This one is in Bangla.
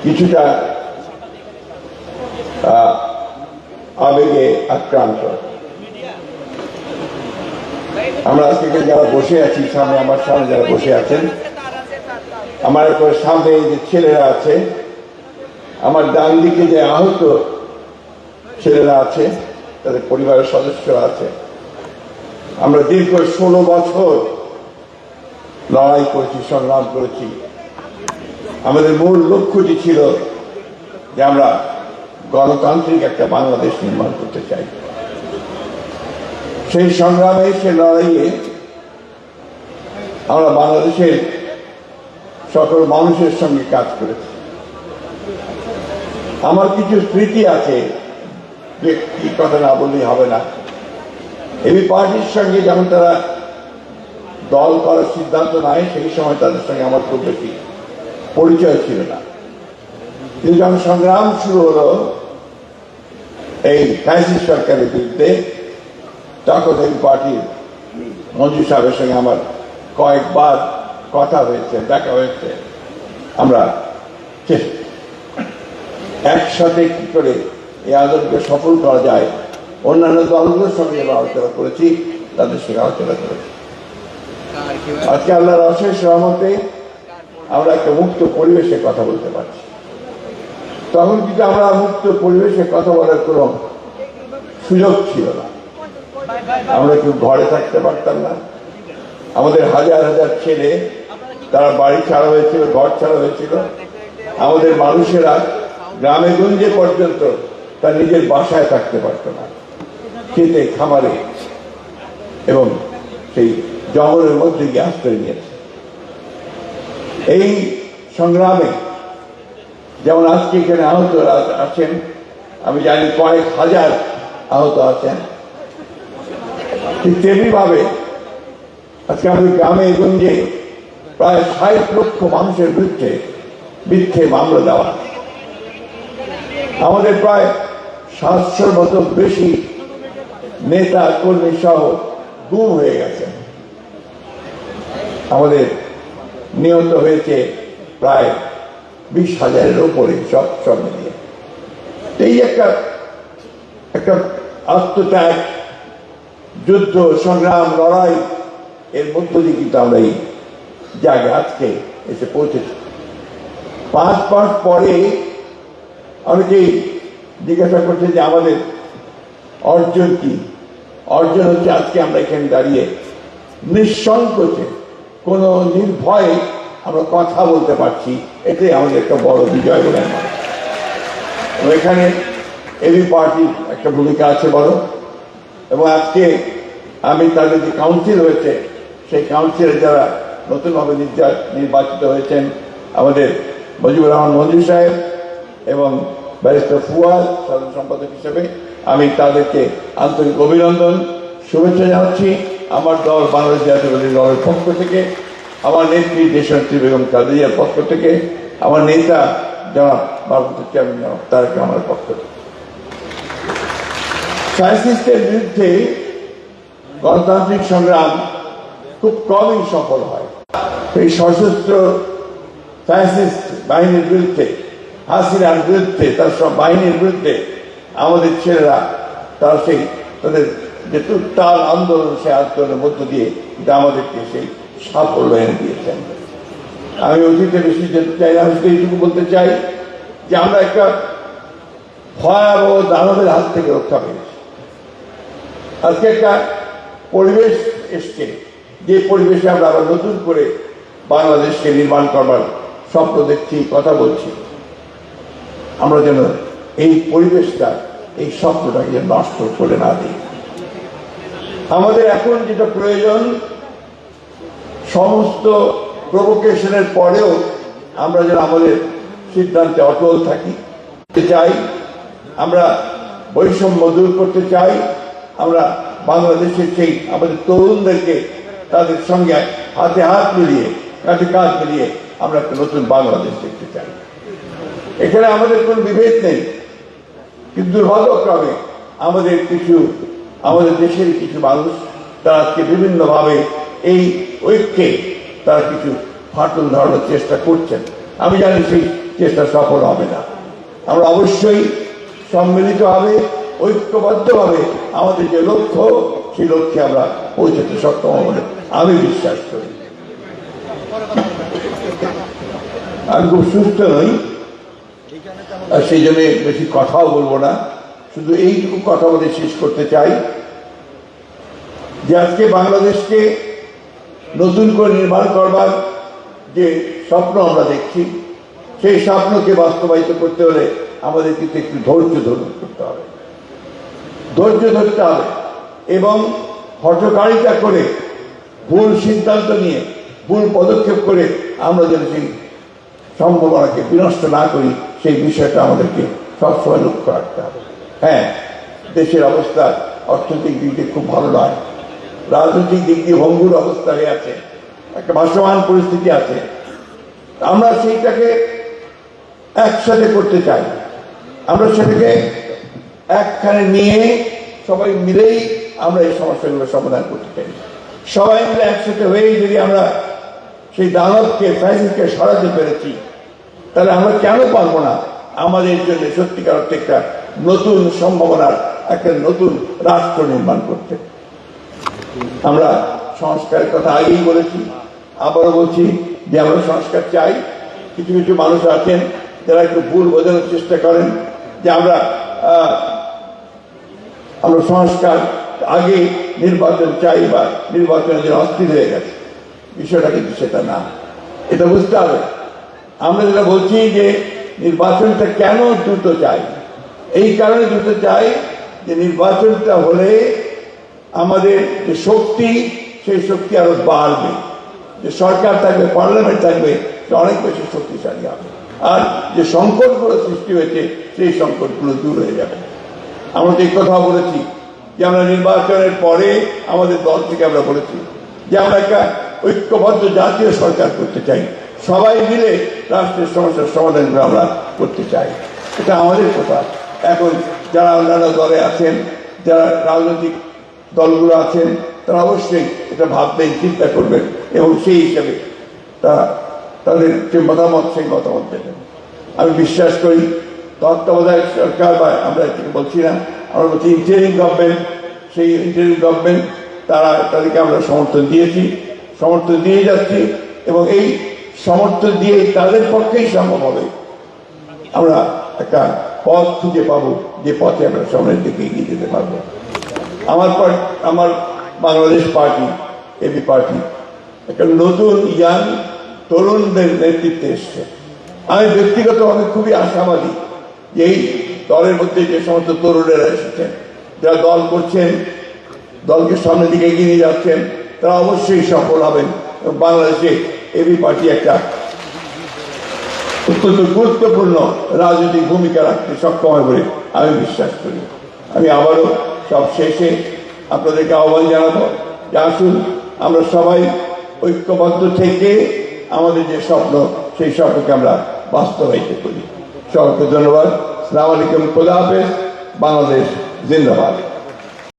কিছুটা আবেগে আক্রান্ত। আমরা আজকে যারা বসে আছি, সামনে আমার সামনে যারা বসে আছেন, আমার সামনে যে ছেলেরা আছে, আমার ডান দিকে যে আহত ছেলেরা আছে, তাদের পরিবারের সদস্যরা আছে। আমরা দীর্ঘ 16 বছর লড়াই করেছি, সংগ্রাম করেছি। আমাদের মূল লক্ষ্যটি ছিল যে আমরা গণতান্ত্রিক একটা বাংলাদেশ নির্মাণ করতে চাই। সেই সংগ্রামে, সে লড়াইয়ে আমরা বাংলাদেশের সকল মানুষের সঙ্গে কাজ করেছি। আমার কিছু স্মৃতি আছে, যে কি কথা না বললেই হবে না। এবি পার্টির সঙ্গে যখন তারা দল করার সিদ্ধান্ত নেয়, সেই সময় তাদের সঙ্গে আমার খুব বেশি পরিচয় ছিল না। কিন্তু যখন সংগ্রাম শুরু হলো এই ফ্যাসিস্ট সরকারের বিরুদ্ধে, তখন এই পার্টির মন্ত্রী সাহেবের সঙ্গে আমার কয়েকবার কথা হয়েছে, দেখা হয়েছে। আমরা একসাথে কি করে এই আন্দোলনকে সফল করা যায়, অন্যান্য দলগুলোর সঙ্গে আলোচনা করেছি, তাদের সঙ্গে আলোচনা করেছি। আজকে আল্লাহর অশেষ রহমতে আমরা একটা মুক্ত পরিবেশে কথা বলতে পারছি। তখন কিন্তু আমরা মুক্ত পরিবেশে কথা বলার কোনো সুযোগ ছিল না। আমরা কেউ ঘরে থাকতে পারতাম না। আমাদের হাজার হাজার ছেলে, তারা বাড়ি ছাড়া হয়েছিল, ঘর ছাড়া হয়েছিল। আমাদের মানুষেরা গ্রামে গঞ্জে পর্যন্ত তার নিজের বাসায় থাকতে পারত না, খেতে খামারে এবং সেই জঙ্গলের মধ্যে গিয়ে আশ্রয় নিয়েছে। এই সংগ্রামে যেমন আজকে এখানে আহত আছেন, আমি জানি কয়েক হাজার আহত আছেন, ঠিক তেমনি ভাবে আজকে আমাদের গ্রামে গঞ্জে প্রায় 60 লক্ষ মানুষের বিরুদ্ধে মিথ্যে মামলা দেওয়া। আমাদের প্রায় 700 মতো বেশি নেতা কর্মী সহ গুম হয়ে গেছে। আমাদের নিহত হয়েছে প্রায় 20,000-এর উপরে, সব মিলিয়ে। এই একটা আত্মত্যাগ, যুদ্ধ, সংগ্রাম, লড়াই, এর মধ্য দিয়ে কিন্তু আমরা এই জায়গায় আজকে এসে পৌঁছেছি। 5 মাস পরে অনেকেই জিজ্ঞাসা করছে যে আমাদের অর্জন কি? অর্জন হচ্ছে আজকে আমরা এখানে দাঁড়িয়ে নিঃসংকোচে, কোনো নির্ভয়ে আমরা কথা বলতে পারছি। এটাই আমাদের একটা বড় বিজয় বলে আমার। এখানে এবি পার্টির একটা ভূমিকা আছে বড়, এবং আজকে আমি তাদের যে কাউন্সিল হয়েছে, সেই কাউন্সিলে যারা নতুনভাবে নির্বাচিত হয়েছেন, আমাদের মুজিবুর রহমান মন্ত্রী সাহেব এবং ব্যারিস্টার ফুয়াদ সাধারণ সম্পাদক হিসেবে, আমি তাদেরকে আন্তরিক অভিনন্দন, শুভেচ্ছা জানাচ্ছি। আমার দল বাংলাদেশ জাতীয়তাবাদী দলের পক্ষ থেকে, আমার নেত্রী দেশনেত্রী বেগম খালেদা পক্ষ থেকে, আমার নেতা জনাব বাবুল চেয়ারম্যান জনাব তারেক রহমানের পক্ষ থেকে। ফ্যাসিস্টের বিরুদ্ধে গণতান্ত্রিক সংগ্রাম খুব কমই সফল হয়। এই সশস্ত্র ফ্যাসিস্ট বাহিনীর বিরুদ্ধে, হাসিনার বিরুদ্ধে, তার সব বাহিনীর বিরুদ্ধে আমাদের ছেলেরা তারা সেই তাদের যে উত্তাল আন্দোলন, সেই আন্দোলনের মধ্য দিয়ে আমাদেরকে সেই সাফল্য এনে দিয়েছেন। আমি অতীতে বেশি যেতে চাই না, শুধু এইটুকু বলতে চাই যে আমরা একটা ভয়াবহ দানবের হাত থেকে রক্ষা পেয়েছি। আজকে একটা পরিবেশ এসছে, যে পরিবেশে আমরা আবার নতুন করে বাংলাদেশকে নির্মাণ করবার স্বপ্ন দেখছি, কথা বলছি। আমরা যেন এই পরিবেশটা, এই স্বপ্নটাকে যেন নষ্ট করে না দিই। আমাদের এখন যেটা প্রয়োজন, সমস্ত প্রভোকেশনের পরেও আমরা যেন আমাদের সিদ্ধান্তে অটল থাকি, চাই আমরা বৈষম্য দূর করতে চাই। আমরা বাংলাদেশের সেই আমাদের তরুণদেরকে তাদের সঙ্গে হাতে হাত মিলিয়ে, কাঁধে কাঁধ মিলিয়ে আমরা একটা নতুন বাংলাদেশ দেখতে চাই। এখানে আমাদের কোনো বিভেদ নেই, কিন্তু দুর্ভাগ্যক্রমে আমাদের দেশের কিছু মানুষ তারা আজকে বিভিন্নভাবে এই ঐক্যে তারা কিছু ফাটল ধরানোর চেষ্টা করছেন। আমি জানি সেই চেষ্টা সফল হবে না। আমরা অবশ্যই সম্মিলিতভাবে ঐক্যবদ্ধভাবে আমাদের যে লক্ষ্য সেই লক্ষ্যে আমরা পৌঁছতে সক্ষম হব বলে আমি বিশ্বাস করি। আমি খুব সুস্থ নই, আর সেই জন্য বেশি কথাও বলবো না, শুধু এইটুকু কথা বলে শেষ করতে চাই যে আজকে বাংলাদেশকে নতুন করে নির্মাণ করবার যে স্বপ্ন আমরা দেখছি, সেই স্বপ্নকে বাস্তবায়িত করতে হলে আমাদের কিন্তু একটু ধৈর্য ধরে করতে হবে, ধৈর্য ধরতে হবে এবং হঠকারিতা করে ভুল সিদ্ধান্ত নিয়ে ভুল পদক্ষেপ করে আমরা যেন সেই সম্ভাবনাকে বিনষ্ট না করি সেই বিষয়টা আমাদেরকে সবসময় লক্ষ্য রাখতে হবে। হ্যাঁ, দেশের অবস্থা অর্থনৈতিক দিক দিয়ে খুব ভালো নয়, রাজনৈতিক দিক দিয়ে ভঙ্গুর অবস্থা হয়ে আছে, একটা ভাসমান পরিস্থিতি আছে। আমরা সেইটাকে একসাথে করতে চাই, আমরা সেটাকে একখানে নিয়ে সবাই মিলেই আমরা এই সমস্যাগুলো সমাধান করতে চাই। সবাই মিলে একসাথে হয়েই যদি আমরা সেই দানবকে ফ্যাসিস্টকে সরাতে পেরেছি, তাহলে আমরা কেন পারবো না আমাদের জন্য সত্যিকার অর্থে একটা নতুন সম্ভাবনার একটা নতুন রাষ্ট্র নির্মাণ করতে। আমরা সংস্কারের কথা আগেই বলেছি, আবারও বলছি যে আমরা সংস্কার চাই। কিছু কিছু মানুষ আছেন যারা একটু ভুল বোঝানোর চেষ্টা করেন যে আমরা সংস্কার আগে নির্বাচন চাই বা নির্বাচনের জন্য অস্থির হয়ে গেছে। বিষয়টা কিন্তু সেটা না, এটা বুঝতে হবে। আমরা যেটা বলছি যে নির্বাচনটা কেন দ্রুত চাই, এই কারণে দ্রুত চাই যে নির্বাচনটা হলে আমাদের যে শক্তি সেই শক্তি আরো বাড়বে, যে সরকার থাকবে, পার্লামেন্ট থাকবে, অনেক বেশি শক্তিশালী হবে, আর যে সংকটগুলো সৃষ্টি হয়েছে সেই সংকটগুলো দূর হয়ে যাবে। আমরা তো এই কথা বলেছি যে আমরা নির্বাচনের পরে আমাদের দল থেকে আমরা বলেছি যে আমরা একটা ঐক্যবদ্ধ জাতীয় সরকার করতে চাই, সবাই মিলে রাষ্ট্রের সমস্যার সমাধানগুলো আমরা করতে চাই। এটা আমাদের কথা। এখন যারা অন্যান্য দলে আছেন, যারা রাজনৈতিক দলগুলো আছেন, তারা অবশ্যই এটা ভাববেন, চিন্তা করবেন এবং সেই হিসাবে তাদের যে মতামত সেই মতামত দেবেন। আমি বিশ্বাস করি তত্ত্বাবধায়ক সরকার, বা আমরা এটাকে বলছি না, আমরা বলছি ইন্টারিম গভর্নমেন্ট, সেই ইন্টারিম গভর্নমেন্ট তাদেরকে আমরা সমর্থন দিয়েছি, সমর্থন দিয়ে যাচ্ছি এবং এই সমর্থন দিয়ে তাদের পক্ষেই সম্ভব হবে আমরা একটা পথ খুঁজে পাবো, যে পথে আমরা সামনের দিকে এগিয়ে যেতে পারবো। আমার বাংলাদেশ পার্টি, এবি পার্টি একটা নতুন ইয়াং তরুণদের নেতৃত্বে এসছে। আমি ব্যক্তিগতভাবে খুবই আশাবাদী যে এই দলের মধ্যে যে সমস্ত তরুণেরা এসেছেন, যারা দল করছেন, দলকে সামনের দিকে এগিয়ে নিয়ে যাচ্ছেন, তারা অবশ্যই সফল হবেন এবং বাংলাদেশে এবি পার্টি একটা অত্যন্ত গুরুত্বপূর্ণ রাজনৈতিক ভূমিকা রাখতে সক্ষম হয় বলে আমি বিশ্বাস করি। আমি আবারও সব শেষে আপনাদেরকে আহ্বান জানাবো যে আসুন আমরা সবাই ঐক্যবদ্ধ থেকে আমাদের যে স্বপ্ন সেই স্বপ্নকে আমরা বাস্তবায়িত করি। সবাইকে ধন্যবাদ। আসসালামু আলাইকুম, খোদা হাফেজ, বাংলাদেশ জিন্দাবাদ।